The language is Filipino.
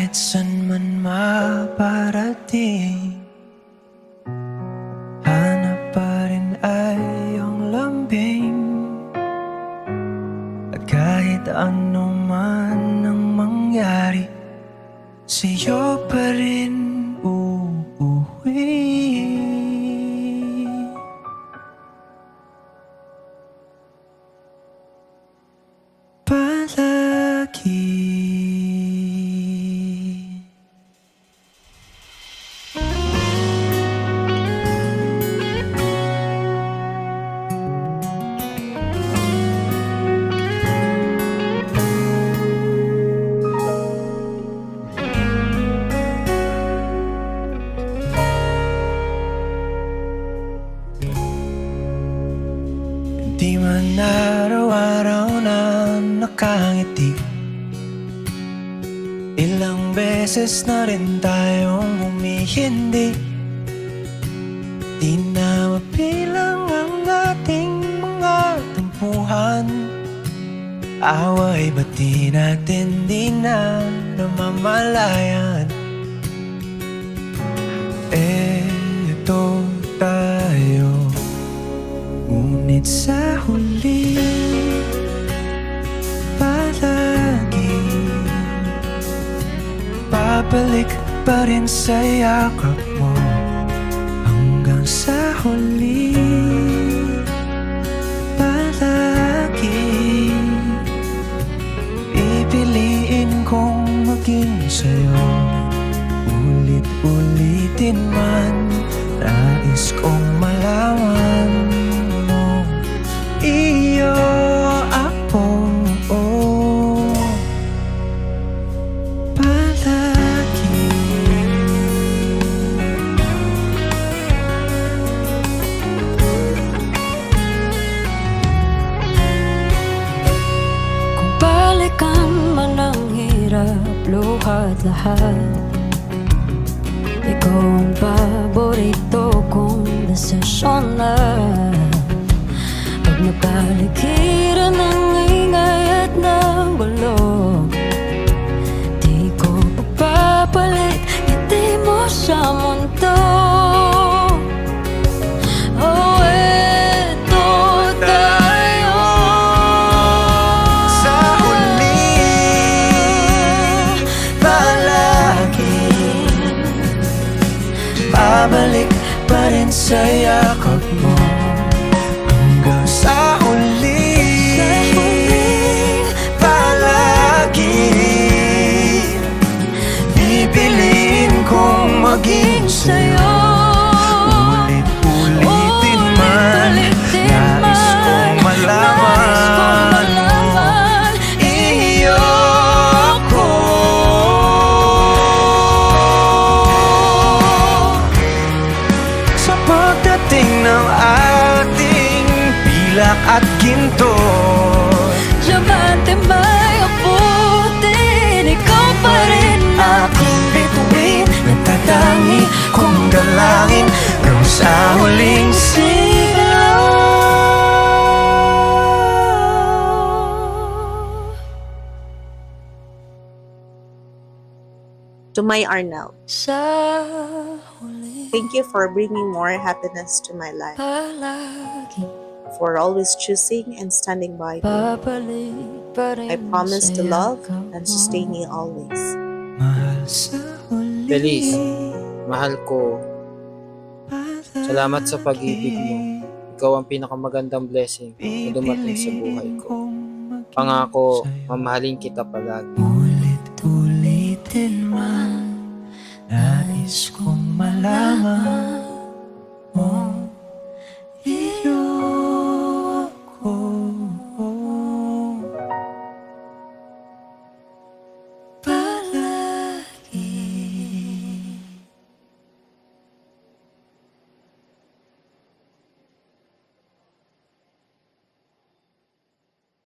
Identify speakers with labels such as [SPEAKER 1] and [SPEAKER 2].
[SPEAKER 1] Kahit san man maparating, hanap pa rin ay iyong lambing. At kahit ano man ang mangyari, sa'yo pa rin uuwi. Palagi. Di man araw-araw na nakangiti, ilang beses na rin tayong humihindi. Di na mapilang ang ating mga tampuhan. Away ba't di natin di na namamalayan? Eto tayo, ngunit sa huli palagi babalik pa rin sa yakap mo. Hanggang sa huli palagi pipiliin kong maging sa'yo. Ulit-ulitin man, nais kong malaman mo, iyo ako, palagi.
[SPEAKER 2] Kung balikan man ang hirap, luhat lahat, ikaw ang paborito kong desisyon na. Pag napaligiran ng ingay at ng bulong, di ko papapalit, ngiti mo sa mundo. Oh, eto tayo
[SPEAKER 1] Sa huli palagi babalik pa rin sa yakap mo. Hanggang sa huli palagi pipiliin kong maging sa'yo. Ulit-ulitin man, nais kong malaman mo, iyo ako. Sa pagdating ng ating pilak at ginto,
[SPEAKER 2] Diamante may abutin, ikaw pa rin
[SPEAKER 1] aking bituin, nagtatangi kong dalangin hanggang sa huling sigaw.
[SPEAKER 3] To my Arnel,
[SPEAKER 2] sa huli
[SPEAKER 3] thank you for bringing more happiness to my life,
[SPEAKER 2] palagi
[SPEAKER 3] for always choosing and standing by me.
[SPEAKER 2] babalik pa rin
[SPEAKER 3] I promise to
[SPEAKER 2] sa
[SPEAKER 3] love
[SPEAKER 2] yakap
[SPEAKER 3] and
[SPEAKER 2] mo.
[SPEAKER 3] sustain you always.
[SPEAKER 1] Mahal sa huli
[SPEAKER 4] Feliz, mahal ko. Salamat sa pag-ibig mo. Ikaw ang pinakamagandang blessing na dumating sa buhay ko. Pangako, mamahalin kita palagi.
[SPEAKER 1] Ulit-ulitin man, nais kong malaman mo,